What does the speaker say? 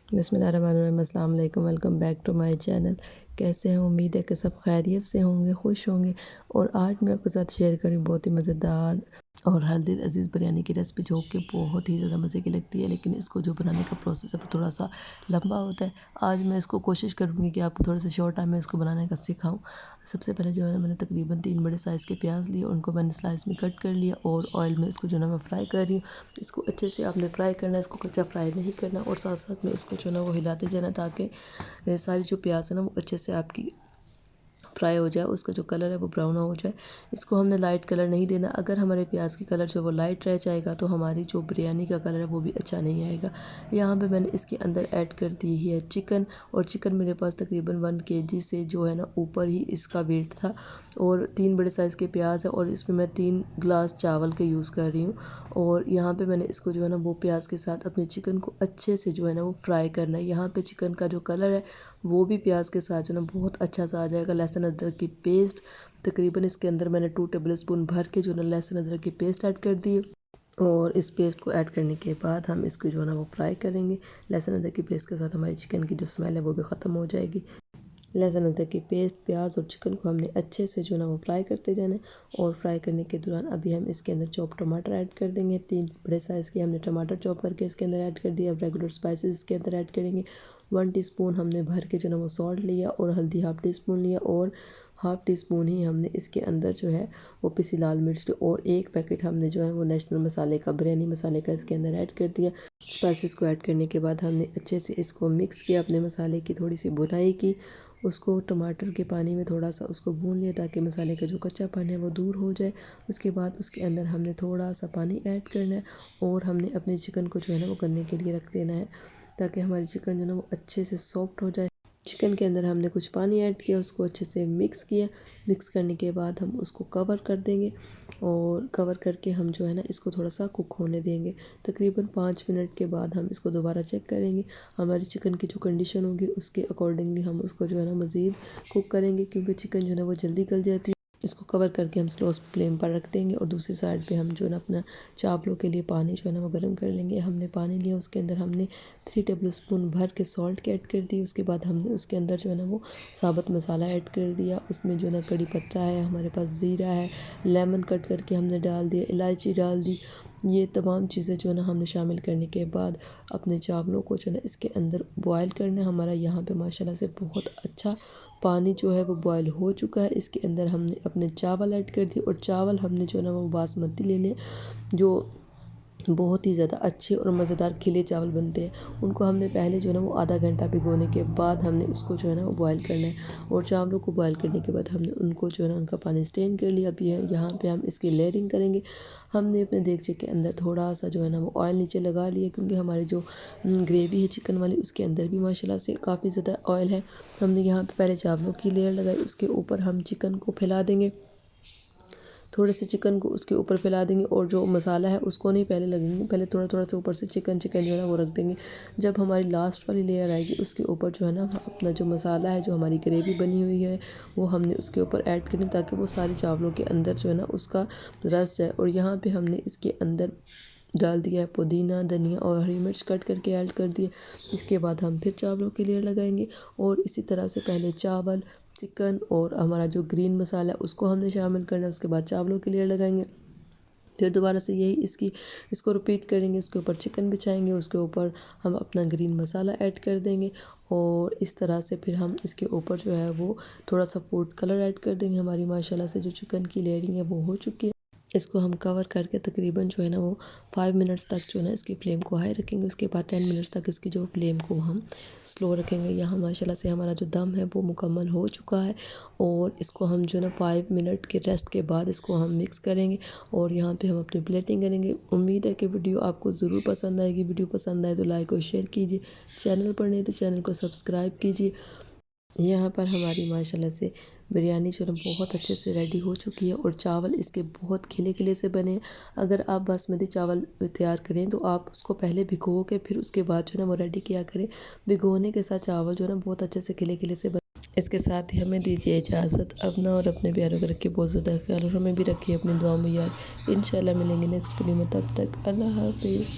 बिस्मिल्लाहिर्रहमानिर्रहीम। अस्सलाम वालेकुम। Welcome back to my channel. कैसे हैं? उम्मीद है कि सब खैरियत से होंगे, खुश होंगे। और आज मैं आपके साथ शेयर करूँ बहुत ही मज़ेदार और हेल्दी लज़ीज़ बिरयानी की रेसिपी, जो कि बहुत ही ज़्यादा मज़े की लगती है, लेकिन इसको जो बनाने का प्रोसेस है वो थोड़ा सा लंबा होता है। आज मैं इसको कोशिश करूँगी कि आपको थोड़ा सा शॉर्ट टाइम में इसको बनाने का सिखाऊँ। सबसे पहले जो है मैंने तकरीबन 3 बड़े साइज़ के प्याज लिए, उनको मैंने स्लाइस में कट कर लिया और ऑयल में इसको जो है मैं फ्राई कर रही हूँ। इसको अच्छे से आपने फ्राई करना है, इसको कच्चा फ्राई नहीं करना। और साथ साथ में इसको जो है ना वो हिलाते जाना, ताकि सारी जो प्याज है ना वो अच्छे से आपकी फ्राई हो जाए, उसका जो कलर है वो ब्राउन हो जाए। इसको हमने लाइट कलर नहीं देना। अगर हमारे प्याज की कलर जो वो लाइट रह जाएगा तो हमारी जो बिरयानी का कलर है वो भी अच्छा नहीं आएगा। यहाँ पे मैंने इसके अंदर ऐड कर दी है चिकन, और चिकन मेरे पास तकरीबन 1 kg से जो है ना ऊपर ही इसका वेट था। और 3 बड़े साइज़ के प्याज है, और इसमें मैं 3 गिलास चावल के यूज़ कर रही हूँ। और यहाँ पे मैंने इसको जो है ना वो प्याज के साथ अपने चिकन को अच्छे से जो है ना वो फ्राई करना है। यहाँ पे चिकन का जो कलर है वो भी प्याज के साथ जो है ना बहुत अच्छा सा आ जाएगा। लहसुन अदरक की पेस्ट तकरीबन इसके अंदर मैंने 2 टेबल स्पून भर के जो है ना लहसुन अदरक की पेस्ट ऐड कर दी है। और इस पेस्ट को ऐड करने के बाद हम इसको जो है ना वो फ्राई करेंगे। लहसुन अदरक की पेस्ट के साथ हमारी चिकन की जो स्मेल है वो भी ख़त्म हो जाएगी। लहसुन अदरक की पेस्ट, प्याज और चिकन को हमने अच्छे से जो है ना वो फ्राई करते जाना है। और फ्राई करने के दौरान अभी हम इसके अंदर चॉप टमाटर ऐड कर देंगे। 3 बड़े साइज़ के हमने टमाटर चॉप करके इसके अंदर ऐड कर दिया। अब रेगुलर स्पाइसेस इसके अंदर ऐड करेंगे। 1 टीस्पून हमने भर के जो है ना वो सॉल्ट लिया, और हल्दी हाफ़ टी स्पून लिया, और हाफ़ टी स्पून ही हमने इसके अंदर जो है वो पिसी लाल मिर्च, और 1 पैकेट हमने जो है वो नेशनल मसाले का, बिरयानी मसाले का इसके अंदर ऐड कर दिया। स्पाइसेस को ऐड करने के बाद हमने अच्छे से इसको मिक्स किया। अपने मसाले की थोड़ी सी भुनाई की, उसको टमाटर के पानी में थोड़ा सा उसको भून लिया, ताकि मसाले का जो कच्चा पानी है वो दूर हो जाए। उसके बाद उसके अंदर हमने थोड़ा सा पानी ऐड करना है, और हमने अपने चिकन को जो है ना वो गलने के लिए रख देना है, ताकि हमारी चिकन जो है ना वो अच्छे से सॉफ्ट हो जाए। चिकन के अंदर हमने कुछ पानी ऐड किया, उसको अच्छे से मिक्स किया। मिक्स करने के बाद हम उसको कवर कर देंगे, और कवर करके हम जो है ना इसको थोड़ा सा कुक होने देंगे। तकरीबन 5 मिनट के बाद हम इसको दोबारा चेक करेंगे। हमारी चिकन की जो कंडीशन होगी उसके अकॉर्डिंगली हम उसको जो है ना मज़ीद कुक करेंगे, क्योंकि चिकन जो है ना वो जल्दी गल जाती है। इसको कवर करके हम स्लो फ्लेम पर रख देंगे, और दूसरी साइड पे हम जो है ना अपना चावलों के लिए पानी जो है ना वो गर्म कर लेंगे। हमने पानी लिया, उसके अंदर हमने 3 टेबल स्पून भर के सॉल्ट के ऐड कर दी। उसके बाद हमने उसके अंदर जो है ना वो साबुत मसाला ऐड कर दिया। उसमें जो है ना कड़ी पत्ता है, हमारे पास ज़ीरा है, लेमन कट करके हमने डाल दिया, इलायची डाल दी। ये तमाम चीज़ें जो है ना हमने शामिल करने के बाद अपने चावलों को जो है ना इसके अंदर बॉयल करना है। हमारा यहाँ पे माशाल्लाह से बहुत अच्छा पानी जो है वो बॉयल हो चुका है। इसके अंदर हमने अपने चावल ऐड कर दिए, और चावल हमने जो है ना वो बासमती लेने, जो बहुत ही ज़्यादा अच्छे और मज़ेदार खिले चावल बनते हैं। उनको हमने पहले जो है ना वो आधा घंटा भिगोने के बाद हमने उसको जो है ना वो बॉयल करना है। और चावलों को बॉयल करने के बाद हमने उनको जो है ना उनका पानी स्ट्रेन कर लिया। अभी यहाँ पे हम इसकी लेयरिंग करेंगे। हमने अपने देगचे के अंदर थोड़ा सा जो है ना वो ऑयल नीचे लगा लिया, क्योंकि हमारी जो ग्रेवी है चिकन वाली उसके अंदर भी माशाल्लाह से काफ़ी ज़्यादा ऑयल है। हमने यहाँ पे पहले चावलों की लेयर लगाई, उसके ऊपर हम चिकन को फैला देंगे। थोड़े से चिकन को उसके ऊपर फैला देंगे, और जो मसाला है उसको नहीं पहले लगेंगे, पहले थोड़ा थोड़ा सा ऊपर से चिकन जो है ना वो रख देंगे। जब हमारी लास्ट वाली लेयर आएगी उसके ऊपर जो है ना अपना जो मसाला है, जो हमारी ग्रेवी बनी हुई है, वो हमने उसके ऊपर ऐड करनी, ताकि वो सारे चावलों के अंदर जो है ना उसका रस जाए। और यहाँ पे हमने इसके अंदर डाल दिया है पुदीना, धनिया और हरी मिर्च कट करके ऐड कर दिए। इसके बाद हम फिर चावलों की लेयर लगाएंगे, और इसी तरह से पहले चावल, चिकन और हमारा जो ग्रीन मसाला है उसको हमने शामिल करना है। उसके बाद चावलों की लेयर लगाएंगे। फिर दोबारा से यही इसको रिपीट करेंगे। उसके ऊपर चिकन बिछाएंगे, उसके ऊपर हम अपना ग्रीन मसाला ऐड कर देंगे, और इस तरह से फिर हम इसके ऊपर जो है वो थोड़ा सा फूड कलर ऐड कर देंगे। हमारी माशाल्लाह से जो चिकन की लेयरिंग है वो हो चुकी है। इसको हम कवर करके तकरीबन जो है ना वो 5 मिनट्स तक जो है ना इसकी फ्लेम को हाई रखेंगे। उसके बाद 10 मिनट्स तक इसकी जो फ्लेम को हम स्लो रखेंगे। यहाँ माशाल्लाह से हमारा जो दम है वो मुकम्मल हो चुका है, और इसको हम जो है ना 5 मिनट के रेस्ट के बाद इसको हम मिक्स करेंगे, और यहाँ पे हम अपनी प्लेटिंग करेंगे। उम्मीद है कि वीडियो आपको ज़रूर पसंद आएगी। वीडियो पसंद आए तो लाइक और शेयर कीजिए। चैनल पर नहीं तो चैनल को सब्सक्राइब कीजिए। यहाँ पर हमारी माशाल्लाह से बिरयानी जो है ना बहुत अच्छे से रेडी हो चुकी है, और चावल इसके बहुत खिले खिले से बने हैं। अगर आप बासमती चावल तैयार करें तो आप उसको पहले भिगो के फिर उसके बाद जो है ना वो रेडी किया करें। भिगोने के साथ चावल जो है ना बहुत अच्छे से खिले खिले से बने। इसके साथ ही हमें दीजिए इजाज़त। अपना और अपने प्यारों का रखिए बहुत ज़्यादा ख्याल, और हमें भी रखिए अपनी दुआ में याद। इंशाल्लाह मिलेंगे नेक्स्ट वीडियो में, तब तक अल्लाह हाफिज़।